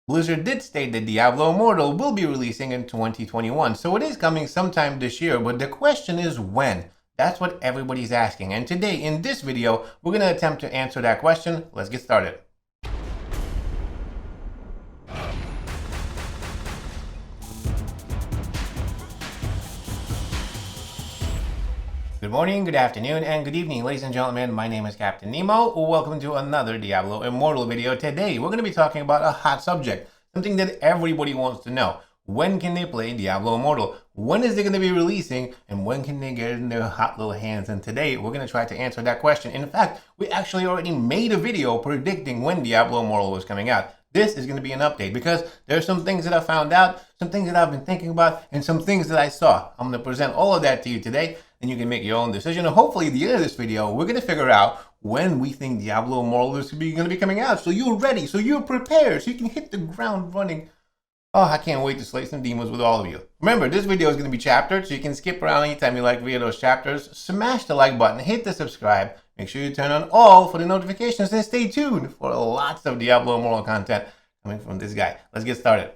Blizzard did state that Diablo Immortal will be releasing in 2021, so it is coming sometime this year, but the question is when? That's what everybody's asking, and today in this video, we're going to attempt to answer that question. Let's get started. Good morning, good afternoon, and good evening, ladies and gentlemen. My name is Captain Nemo. Welcome to another Diablo Immortal video. Today, we're going to be talking about a hot subject, something that everybody wants to know. When can they play Diablo Immortal? When is it going to be releasing? And when can they get it in their hot little hands? And today, we're going to try to answer that question. In fact, we actually already made a video predicting when Diablo Immortal was coming out. This is going to be an update because there's some things that I found out, some things that I've been thinking about, and some things that I saw. I'm going to present all of that to you today, and you can make your own decision. And hopefully, at the end of this video, we're going to figure out when we think Diablo Immortal is going to be coming out. So you're ready, so you're prepared, so you can hit the ground running. Oh, I can't wait to slay some demons with all of you. Remember, this video is going to be chaptered, so you can skip around anytime you like via those chapters. Smash the like button, hit the subscribe, make sure you turn on all for the notifications, and stay tuned for lots of Diablo Immortal content coming from this guy. Let's get started.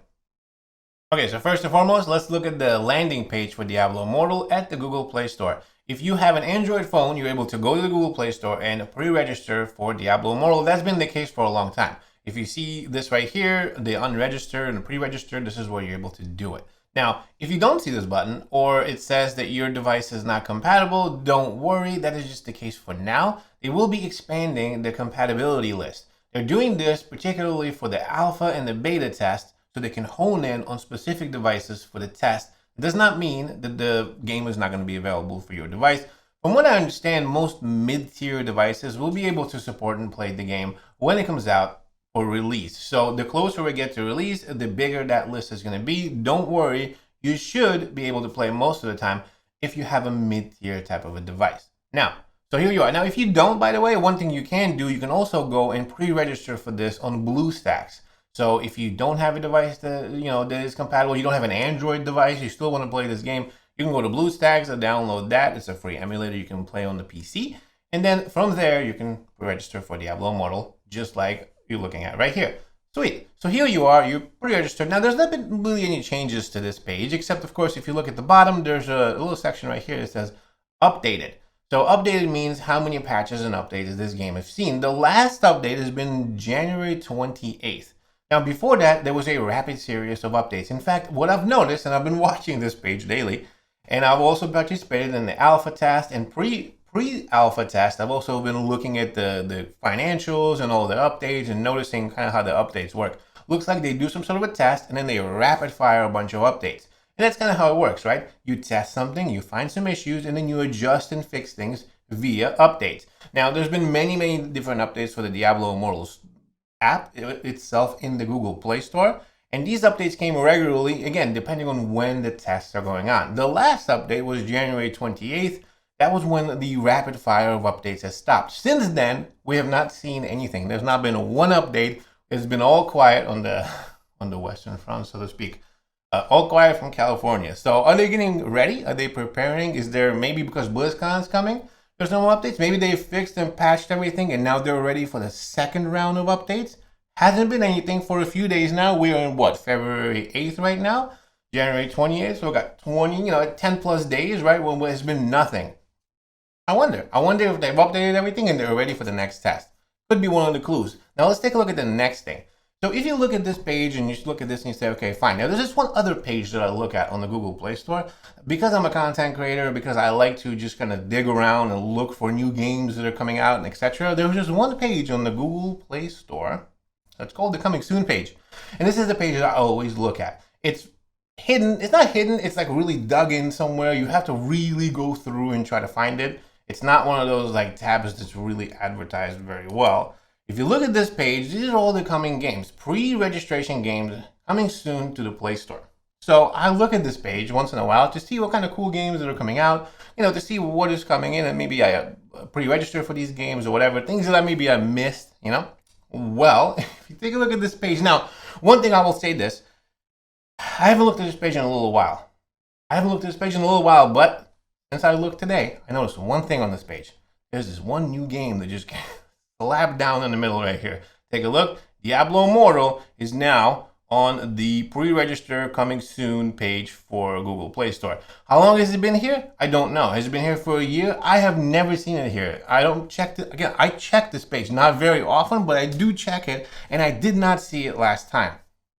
Okay, so first and foremost, let's look at the landing page for Diablo Immortal at the Google Play Store. If you have an Android phone, you're able to go to the Google Play Store and pre-register for Diablo Immortal. That's been the case for a long time. If you see this right here, the unregistered and the pre-registered, this is where you're able to do it. Now, if you don't see this button or it says that your device is not compatible, don't worry, that is just the case for now. They will be expanding the compatibility list. They're doing this particularly for the alpha and the beta test so they can hone in on specific devices for the test. It does not mean that the game is not going to be available for your device. From what I understand, most mid-tier devices will be able to support and play the game when it comes out for release. So the closer we get to release, the bigger that list is going to be. Don't worry, you should be able to play most of the time if you have a mid-tier type of a device. Now, so here you are. Now, if you don't, by the way, one thing you can do, you can also go and pre-register for this on BlueStacks. So if you don't have a device that, that is compatible, you don't have an Android device, you still want to play this game, you can go to BlueStacks and download that. It's a free emulator you can play on the PC. And then from there, you can pre-register for Diablo Immortal, just like you're looking at right here. Sweet. So here you are, you're pre-registered. Now, there's not been really any changes to this page, except, of course, if you look at the bottom, there's a little section right here that says updated. So updated means how many patches and updates this game has seen. The last update has been January 28th. Now, before that, there was a rapid series of updates. In fact, what I've noticed, and I've been watching this page daily, and I've also participated in the alpha test and pre-alpha test. I've also been looking at the financials and all the updates and noticing kind of how the updates work. Looks like they do some sort of a test, and then they rapid fire a bunch of updates. And that's kind of how it works, right? You test something, you find some issues, and then you adjust and fix things via updates. Now, there's been many different updates for the Diablo Immortals app itself in the Google Play Store. And these updates came regularly, again, depending on when the tests are going on. The last update was January 28th. That was when the rapid fire of updates has stopped. Since then, we have not seen anything. There's not been one update. It's been all quiet on the Western Front, so to speak. All quiet from California. So are they getting ready? Are they preparing? Is there, maybe because BlizzCon's coming, there's no more updates? Maybe they fixed and patched everything and now they're ready for the second round of updates? Hasn't been anything for a few days now. We are in what, February 8th right now? January 28th. So we got 10 plus days, right? When there's been nothing. I wonder if they've updated everything and they're ready for the next test. Could be one of the clues. Now let's take a look at the next thing. So if you look at this page and you look at this and you say, okay, fine. Now there's just one other page that I look at on the Google Play Store. Because I'm a content creator, because I like to just kind of dig around and look for new games that are coming out and etc. There's just one page on the Google Play Store. That's called the Coming Soon page. And this is the page that I always look at. It's hidden. It's not hidden. It's like really dug in somewhere. You have to really go through and try to find it. It's not one of those like tabs that's really advertised very well. If you look at this page, these are all the coming games, pre-registration games coming soon to the Play Store. So I look at this page once in a while to see what kind of cool games that are coming out, to see what is coming in, and maybe I pre-register for these games or whatever, things that maybe I missed, Well, if you take a look at this page, now, one thing I will say this, I haven't looked at this page in a little while. But since I looked today, I noticed one thing on this page. There's this one new game that just slapped down in the middle right here. Take a look. Diablo Immortal is now on the pre-register coming soon page for Google Play Store. How long has it been here? I don't know. Has it been here for a year? I have never seen it here. I don't check it. Again, I check this page, not very often, but I do check it, and I did not see it last time.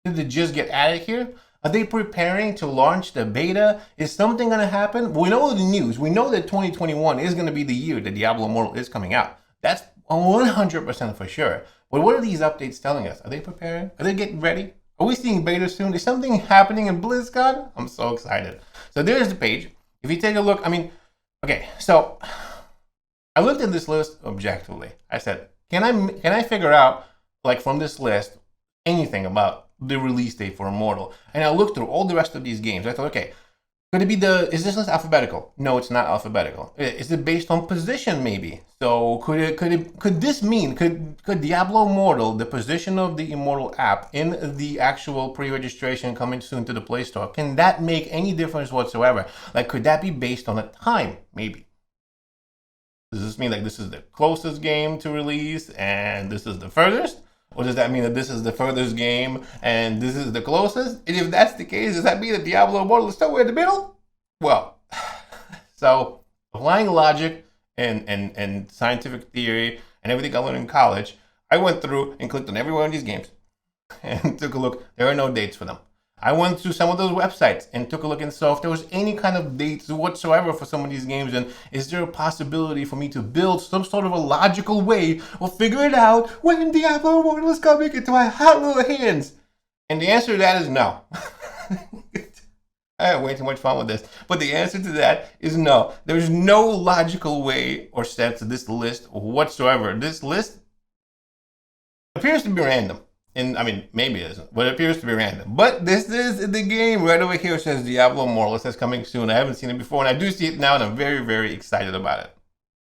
Did it just get added here? Are they preparing to launch the beta? Is something going to happen? We know the news. We know that 2021 is going to be the year that Diablo Immortal is coming out. That's 100% for sure. But what are these updates telling us? Are they preparing? Are they getting ready? Are we seeing beta soon? Is something happening in BlizzCon? I'm so excited. So there's the page. If you take a look, okay, so I looked at this list objectively. I said, can I figure out, like, from this list anything about the release date for Immortal? And I looked through all the rest of these games. I thought, okay, could it be is this list alphabetical? No, it's not alphabetical. Is it based on position maybe? So could this mean, could Diablo Immortal, the position of the Immortal app in the actual pre-registration coming soon to the Play Store, can that make any difference whatsoever? Like, could that be based on a time maybe? Does this mean like this is the closest game to release and this is the furthest? Or does that mean that this is the furthest game and this is the closest? And if that's the case, does that mean that Diablo Immortal is somewhere in the middle? Well, so applying logic and scientific theory and everything I learned in college, I went through and clicked on every one of these games and took a look. There are no dates for them. I went to some of those websites and took a look and saw if there was any kind of dates whatsoever for some of these games, and is there a possibility for me to build some sort of a logical way or figure it out when Diablo Immortal is coming into my hot little hands? And the answer to that is no. I had way too much fun with this, but the answer to that is no. There's no logical way or sense to this list whatsoever. This list appears to be random. And maybe it isn't, but it appears to be random. But this is the game right over here. It says Diablo Immortal. It says coming soon. I haven't seen it before, and I do see it now, and I'm very, very excited about it.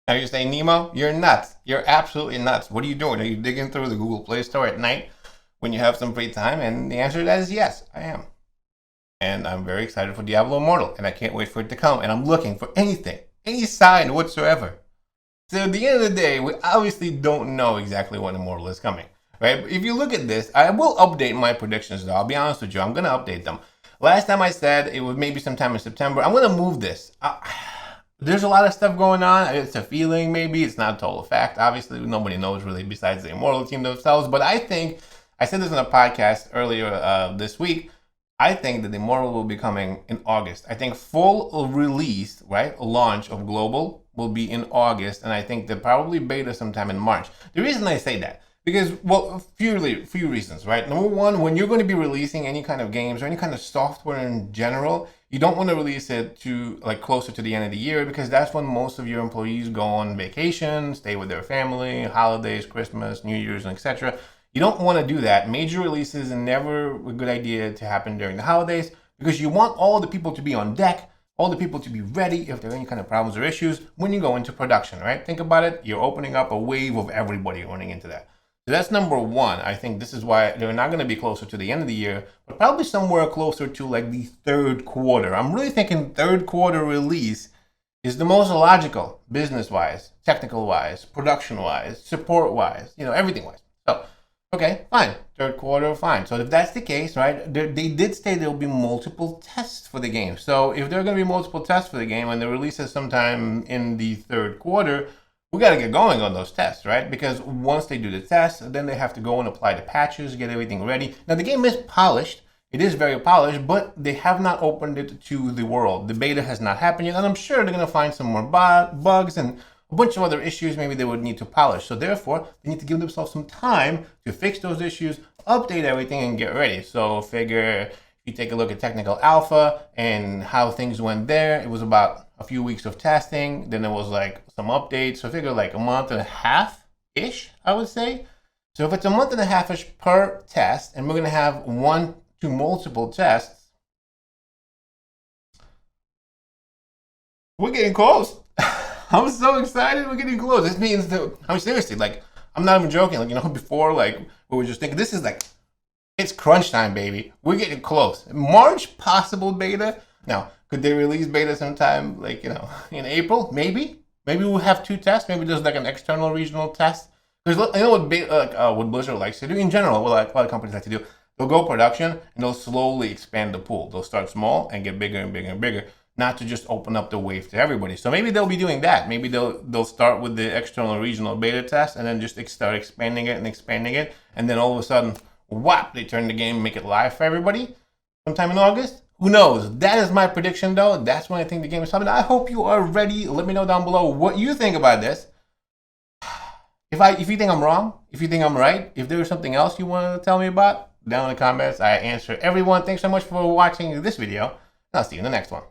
Now you're saying, Nemo, you're nuts. You're absolutely nuts. What are you doing? Are you digging through the Google Play Store at night when you have some free time? And the answer to that is yes, I am. And I'm very excited for Diablo Immortal, and I can't wait for it to come. And I'm looking for anything, any sign whatsoever. So at the end of the day, we obviously don't know exactly when Immortal is coming. Right? If you look at this, I will update my predictions though. I'll be honest with you. I'm going to update them. Last time I said it was maybe sometime in September. I'm going to move this. There's a lot of stuff going on. It's a feeling maybe. It's not a total fact. Obviously, nobody knows really besides the Immortal team themselves. But I think, I said this in a podcast earlier this week, I think that the Immortal will be coming in August. I think full release, right, launch of Global will be in August. And I think that probably beta sometime in March. The reason I say that, because, well, a few reasons, right? Number one, when you're going to be releasing any kind of games or any kind of software in general, you don't want to release it to like closer to the end of the year, because that's when most of your employees go on vacation, stay with their family, holidays, Christmas, New Year's, and etc. You don't want to do that. Major releases are never a good idea to happen during the holidays, because you want all the people to be on deck, all the people to be ready if there are any kind of problems or issues when you go into production, right? Think about it. You're opening up a wave of everybody running into that. So that's number one. I think this is why they're not going to be closer to the end of the year, but probably somewhere closer to like the third quarter. I'm really thinking third quarter release is the most logical, business-wise, technical-wise, production-wise, support-wise, everything-wise. So, okay, fine. Third quarter, fine. So if that's the case, right, they did say there will be multiple tests for the game. So if there are going to be multiple tests for the game and the release is sometime in the third quarter, we got to get going on those tests, right? Because once they do the tests, then they have to go and apply the patches, get everything ready. Now, the game is polished. It is very polished, but they have not opened it to the world. The beta has not happened yet, and I'm sure they're going to find some more bugs and a bunch of other issues maybe they would need to polish. So therefore, they need to give themselves some time to fix those issues, update everything, and get ready. So figure, if you take a look at Technical Alpha and how things went there, it was about a few weeks of testing, then there was like some updates. So figure like a month and a half-ish, I would say. So if it's a month and a half-ish per test, and we're going to have 1 to multiple tests, we're getting close. I'm so excited. We're getting close. This means that, seriously, like, I'm not even joking. Like, before, like, we were just thinking, this is like, it's crunch time, baby. We're getting close. March, possible beta. Now, could they release beta sometime, like, in April? Maybe. Maybe we'll have 2 tests. Maybe there's like an external regional test. Because I know what Blizzard likes to do in general, what a lot of companies like to do. They'll go production and they'll slowly expand the pool. They'll start small and get bigger and bigger and bigger, not to just open up the wave to everybody. So maybe they'll be doing that. Maybe they'll start with the external regional beta test and then just start expanding it and expanding it. And then all of a sudden, whap, they turn the game, make it live for everybody sometime in August. Who knows? That is my prediction though. That's when I think the game is coming. I hope you are ready. Let me know down below what you think about this. If you think I'm wrong, if you think I'm right, if there was something else you wanted to tell me about, down in the comments. I answer everyone. Thanks so much for watching this video. I'll see you in the next one.